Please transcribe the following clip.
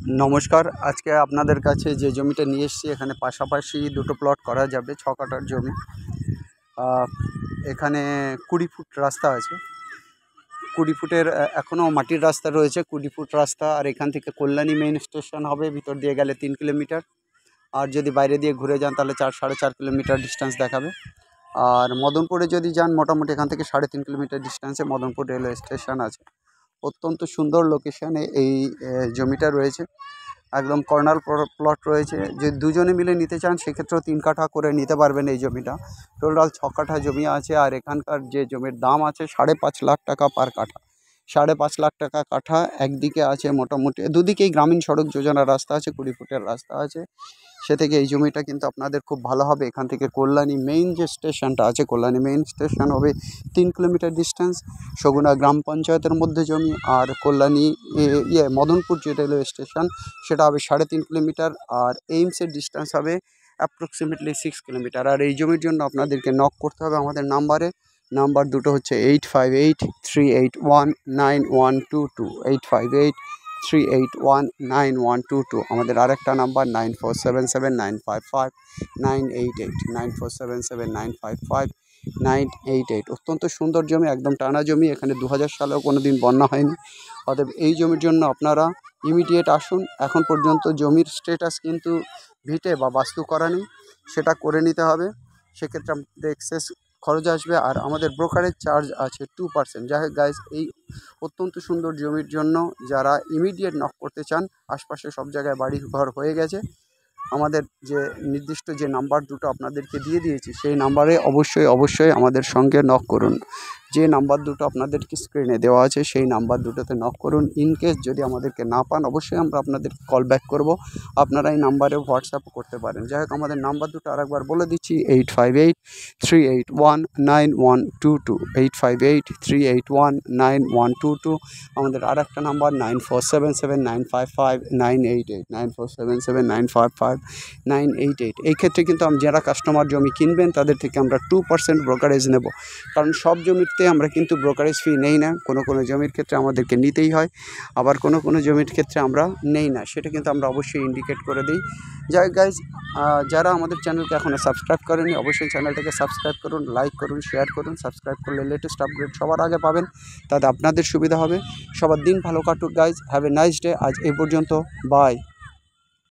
নমস্কার। আজকে আপনাদের কাছে যে জমিটা নিয়ে এসেছি, এখানে পাশাপাশি দুটো প্লট করা যাবে। 6 কাঠার জমি। এখানে 20 ফুট রাস্তা আছে। 20 ফুটের এখনও মাটির রাস্তা রয়েছে, 20 ফুট রাস্তা। আর এখান থেকে কল্যাণী মেইন স্টেশন হবে, ভিতর দিয়ে গেলে 3 কিলোমিটার। আর যদি বাইরে দিয়ে ঘুরে যান তাহলে 4-4.5 কিলোমিটার ডিস্টেন্স দেখাবে। আর মদনপুরে যদি যান, মোটামুটি এখান থেকে 3.5 কিলোমিটার ডিস্টেন্সে মদনপুর রেলওয়ে স্টেশন আছে। অত্যন্ত সুন্দর লোকেশানে এই জমিটা রয়েছে। একদম কর্নার প্লট রয়েছে। যদি দুজনে মিলে নিতে চান সেক্ষেত্রেও 3 কাঠা করে নিতে পারবেন এই জমিটা। টোটাল 6 কাঠা জমি আছে। আর এখানকার যে জমির দাম আছে 5.5 লাখ টাকা পার কাঠা। 5.5 লাখ টাকা কাঠা। একদিকে আছে মোটামুটি দুদিকেই গ্রামীণ সড়ক যোজনার রাস্তা আছে, 20 ফুটের রাস্তা আছে। সে থেকে এই জমিটা কিন্তু আপনাদের খুব ভালো হবে। এখান থেকে কল্যাণী মেইন যে স্টেশনটা আছে, কল্যাণী মেইন স্টেশন হবে 3 কিলোমিটার ডিস্টেন্স। সগুনা গ্রাম পঞ্চায়েতের মধ্যে জমি। আর কল্যাণী মদনপুর যে রেলওয়ে স্টেশন সেটা হবে 3.5 কিলোমিটার। আর এইমসের ডিস্টেন্স হবে অ্যাপ্রক্সিমেটলি 6 কিলোমিটার। আর এই জমির জন্য আপনাদেরকে নক করতে হবে আমাদের নাম্বারে। নাম্বার দুটো হচ্ছে 8583819122, 8583819122। আমাদের আরেকটা নাম্বার 9477955988, 9477955988। অত্যন্ত সুন্দর জমি, একদম টানা জমি। এখানে 2000 সালেও কোনো দিন বন্যা হয়নি। অতএব এই জমির জন্য আপনারা ইমিডিয়েট আসুন। এখন পর্যন্ত জমির স্ট্যাটাস কিন্তু ভিটে বা বাস্তু করা নেই, সেটা করে নিতে হবে। সেক্ষেত্রে আমাদের এক্সেস খরচ আসবে। আর আমাদের ব্রোকারেজ চার্জ আছে 2%। যাই হোক গাইজ, এই অত্যন্ত সুন্দর জমির জন্য যারা ইমিডিয়েট নক করতে চান, আশপাশে সব জায়গায় বাড়ি ঘর হয়ে গেছে, আমাদের যে নির্দিষ্ট যে নাম্বার দুটো আপনাদেরকে দিয়ে দিয়েছি সেই নাম্বারে অবশ্যই আমাদের সঙ্গে নক করুন। যে নাম্বার দুটো আপনাদেরকে স্ক্রিনে দেওয়া আছে সেই নাম্বার দুটোতে নক করুন। ইনকেস যদি আমাদেরকে না পান, অবশ্যই আমরা আপনাদেরকে কল ব্যাক করব। আপনারা এই নাম্বারে হোয়াটসঅ্যাপও করতে পারেন। যাই হোক, আমাদের নাম্বার দুটো আরেকবার বলে দিচ্ছি: 8583819122, 8583819122। আমাদের আরেকটা নাম্বার 9477955988, 9477955988। এই ক্ষেত্রে কিন্তু যারা কাস্টমার জমি কিনবেন তাদের থেকে আমরা 2% ব্রোকারেজ নেব। কারণ সব জমিতে আমরা কিন্তু ব্রোকারেজ ফি নেই না। কোনো জমির ক্ষেত্রে আমাদেরকে নিতেই হয়, আবার কোনো জমির ক্ষেত্রে আমরা নেই না। সেটা কিন্তু আমরা অবশ্যই ইন্ডিকেট করে দিই। যাই হোক গাইজ, যারা আমাদের চ্যানেলকে এখনও সাবস্ক্রাইব করেনি, অবশ্যই চ্যানেলটাকে সাবস্ক্রাইব করুন, লাইক করুন, শেয়ার করুন। সাবস্ক্রাইব করলে লেটেস্ট আপডেট সবার আগে পাবেন, তাতে আপনাদের সুবিধা হবে। সবার দিন ভালো কাটুক guys. Have a nice day. আজ এই পর্যন্ত, বাই।